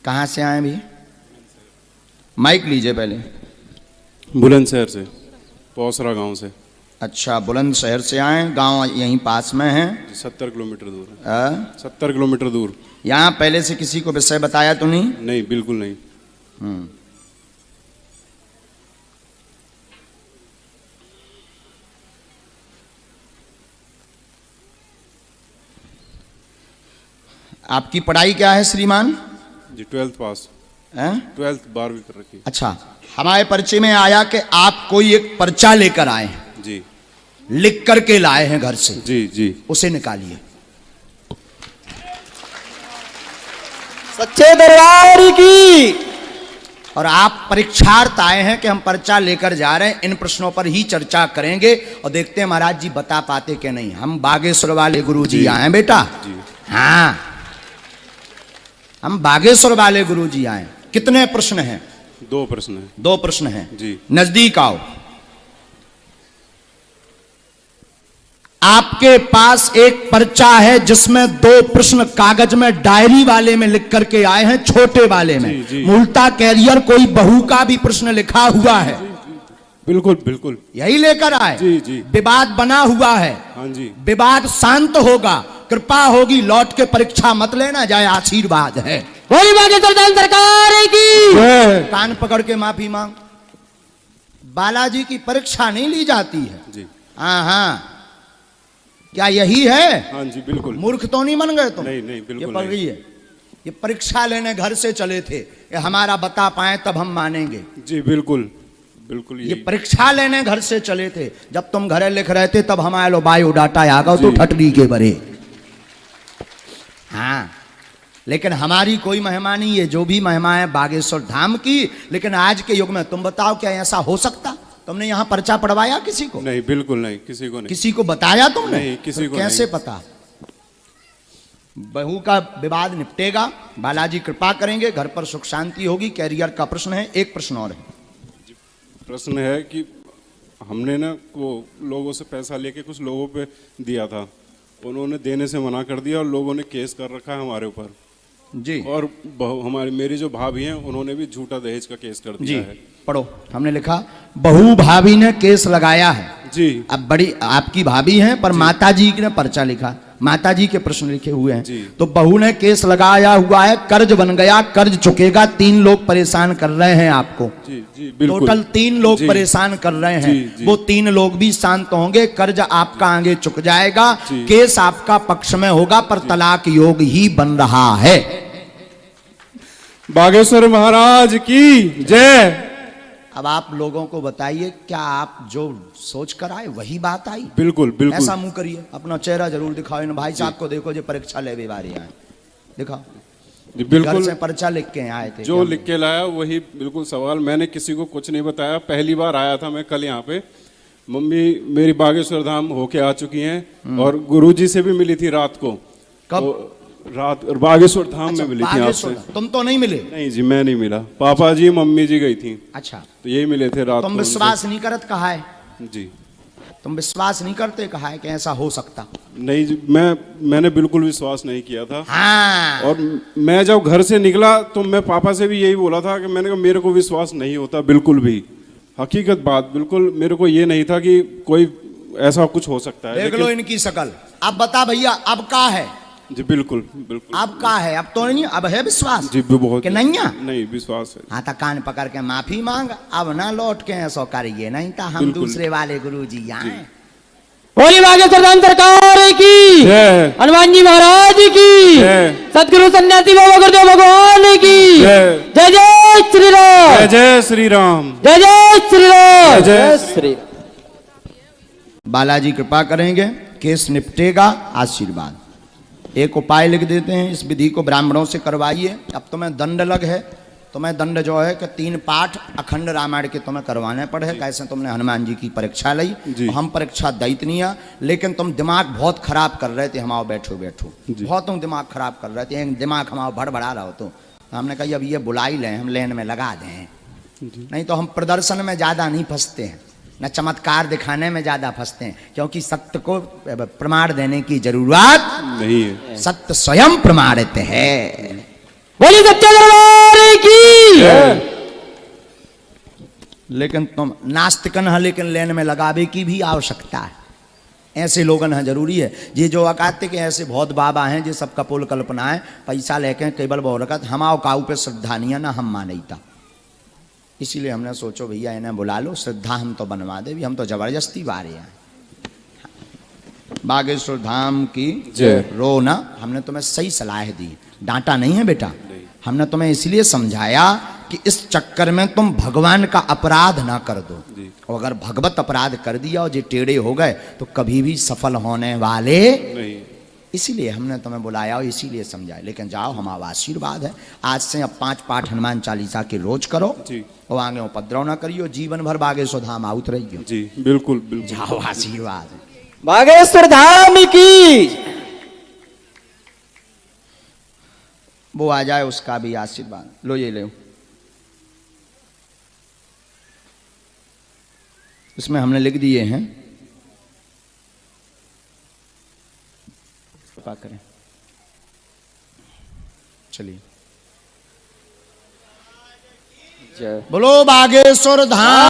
कहाँ से आए भी? माइक लीजिए पहले। बुलंदशहर से, पौसरा गांव से। अच्छा, बुलंदशहर से आए, गांव यहीं पास में है? 70 किलोमीटर दूर है। 70 किलोमीटर दूर। यहाँ पहले से किसी को विषय बताया तो नहीं? नहीं, बिल्कुल नहीं। आपकी पढ़ाई क्या है श्रीमान? जी 12th पास। 12th 12वीं कर रखी। अच्छा, हमारे परिचय में आया कि आप कोई एक पर्चा लेकर आए हैं। जी। लिख करके लाए हैं घर से। जी जी। उसे निकालिए। सच्चे दरबार की। और आप परीक्षार्थ आए हैं कि हम पर्चा लेकर जा रहे हैं, इन प्रश्नों पर ही चर्चा करेंगे और देखते हैं महाराज जी बता पाते कि नहीं। हम बागेश्वर वाले गुरु जी आए हैं बेटा। जी। हाँ, हम बागेश्वर वाले गुरु जी आए। कितने प्रश्न हैं? 2 प्रश्न है। 2 प्रश्न हैं। जी। नजदीक आओ। आपके पास एक पर्चा है जिसमें 2 प्रश्न कागज में डायरी वाले में लिख करके आए हैं, छोटे वाले में। जी, जी। मूलता कैरियर कोई बहू का भी प्रश्न लिखा हुआ है। बिल्कुल बिल्कुल। यही लेकर आए। जी जी। विवाद बना हुआ है। हाँ जी। विवाद शांत होगा, कृपा होगी, लौट के परीक्षा मत लेना जाए, आशीर्वाद है। बोली बागेश्वर धाम सरकार की। कान पकड़ के माफी मांग। बालाजी की परीक्षा नहीं ली जाती है। जी। हाँ हाँ, क्या यही है? हाँ जी बिल्कुल। मूर्ख तो नहीं बन गए तुम? नहीं नहीं बिल्कुल ये पढ़ रही है। ये परीक्षा लेने घर से चले थे, ये हमारा बता पाए तब हम मानेंगे। जी बिल्कुल बिल्कुल। ये परीक्षा लेने घर से चले थे, जब तुम घरे लिख रहे थे तब हमारे लो बायोडाटा आ गए तो ठटरी के बरे। हाँ, लेकिन हमारी कोई महिमा नहीं है, जो भी महिमा है बागेश्वर धाम की। लेकिन आज के युग में तुम बताओ, क्या ऐसा हो सकता? तुमने यहाँ पर्चा पढ़वाया किसी को? नहीं, बिल्कुल नहीं, किसी को नहीं। किसी को बताया तुमने? नहीं, किसी तो को कैसे नहीं। पता? बहू का विवाद निपटेगा, बालाजी कृपा करेंगे, घर पर सुख शांति होगी। कैरियर का प्रश्न है। एक प्रश्न और है। प्रश्न है कि हमने ना वो लोगों से पैसा लेके कुछ लोगों पे दिया था, उन्होंने देने से मना कर दिया और लोगों ने केस कर रखा है हमारे ऊपर जी। और हमारी मेरी जो भाभी हैं उन्होंने भी झूठा दहेज का केस कर दिया है। पढ़ो। हमने लिखा बहू भाभी ने केस लगाया है। जी। अब बड़ी आपकी भाभी हैं, पर माता जी ने पर्चा लिखा, माता जी के प्रश्न लिखे हुए हैं। जी। तो बहू ने केस लगाया हुआ है, कर्ज बन गया, कर्ज चुकेगा। 3 लोग परेशान कर रहे हैं आपको। जी जी बिल्कुल। टोटल 3 लोग जी। परेशान कर रहे हैं। जी, जी। वो 3 लोग भी शांत होंगे, कर्ज आपका आगे चुक जाएगा, जी। केस आपका पक्ष में होगा, पर तलाक योग ही बन रहा है। बागेश्वर महाराज की जय। अब आप लोगों को बताइए, क्या आप जो सोच कर आए वही बात आई? बिल्कुल बिल्कुल। ऐसा मुंह करिए, अपना चेहरा जरूर दिखाओ। इन भाई साहब को देखो जो परीक्षा ले बारी आए, दिखाओ। जी घर बिल्कुल। से पर्चा लिख के आए थे? जो लिख के लाया वही बिल्कुल सवाल। मैंने किसी को कुछ नहीं बताया, पहली बार आया था मैं कल यहाँ पे। मम्मी मेरी बागेश्वर धाम होके आ चुकी हैं और गुरुजी से भी मिली थी रात को। कब? रात बागेश्वर धाम अच्छा, में मिली थी बागेश्वर। आपसे। तुम तो नहीं मिले? नहीं जी, मैं नहीं मिला। पापा जी मम्मी जी गई थी, अच्छा, तो यही मिले थे रात तुम को विश्वास नहीं करत कहा है? उनसे। जी तुम विश्वास नहीं करते कहा है कि ऐसा हो सकता? नहीं जी, मैंने बिल्कुल विश्वास नहीं किया था। हाँ। और मैं जब घर से निकला तो मैं पापा से भी यही बोला था कि मैंने कहा मेरे को विश्वास नहीं होता बिल्कुल भी। हकीकत बात, बिल्कुल मेरे को ये नहीं था कि कोई ऐसा कुछ हो सकता है। देख लो इनकी शकल। अब बता भैया, अब का है? जी बिल्कुल बिल्कुल। अब का है? अब तो नहीं, अब है विश्वास जी बहुत। कि नहीं है? नहीं, विश्वास है। हाँ, तो कान पकड़ के माफी मांग, अब ना लौट के ऐसा करिए, नहीं तो हम बिल्कुल। दूसरे वाले गुरु जी आए। बोली बागेश्वर धाम सरकार की। जय। हनुमान जी महाराज की। जय। सतगुरु सन्यासी बाबा गुरुदेव भगवान की। जय। जय जय श्री राम। जय जय श्री राम। जय जय श्री राम। जय श्री। बालाजी कृपा करेंगे, केस निपटेगा, आशीर्वाद। एक उपाय लिख देते हैं, इस विधि को ब्राह्मणों से करवाइए। अब तुम्हें दंड लग है, तुम्हें दंड जो है कि 3 पाठ अखंड रामायण के तुम्हें करवाने पड़े। कैसे तुमने हनुमान जी की परीक्षा ली, तो हम परीक्षा दैत नहीं है, लेकिन तुम दिमाग बहुत खराब कर रहे थे। हमाओ बैठो बैठो, बहुत तुम दिमाग खराब कर रहे थे, दिमाग हमारा भड़बड़ा रहा हो। तो हमने कहा अब ये बुलाई लें, हम लेन में लगा दें, नहीं तो हम प्रदर्शन में ज़्यादा नहीं फंसते हैं, न चमत्कार दिखाने में ज्यादा फंसते हैं, क्योंकि सत्य को प्रमाण देने की जरूरत नहीं है। सत्य स्वयं प्रमाणित है। बोलिए सच्चे दरबार की। लेकिन तुम नास्तिकन है, लेकिन लेन में लगावे की भी आवश्यकता है। ऐसे लोगन है जरूरी है। ये जो कहते कि ऐसे बहुत बाबा हैं जो सब कपोल कल्पना है, पैसा लेके केवल बहुरकत हमाओ काऊ पे श्रद्धा नहीं है ना हम मानता। इसीलिए हमने सोचो भैया इन्हें बुला लो, श्रद्धा हम तो बनवा दे भी, हम तो जबरदस्ती बारे हैं। बागेश्वर धाम की जय। रो ना, हमने तुम्हें सही सलाह दी, डांटा नहीं है बेटा। हमने तुम्हें इसलिए समझाया कि इस चक्कर में तुम भगवान का अपराध ना कर दो। और अगर भगवत अपराध कर दिया और ये टेढ़े हो गए तो कभी भी सफल होने वाले नहीं। इसीलिए हमने तुम्हें बुलाया और इसीलिए समझाया। लेकिन जाओ, हमारा आशीर्वाद है। आज से अब 5 पाठ हनुमान चालीसा के रोज करो जी। और आगे उपद्रव ना करियो, जीवन भर बागेश्वर धाम आउत रहियो। जी बिल्कुल बिल्कुल। जाओ, आशीर्वाद है। बागेश्वर धाम की। वो आ जाए उसका भी आशीर्वाद लो, ये लो। इसमें हमने लिख दिए हैं, कृपा करें। चलिए, जय। बोलो बागेश्वर धाम।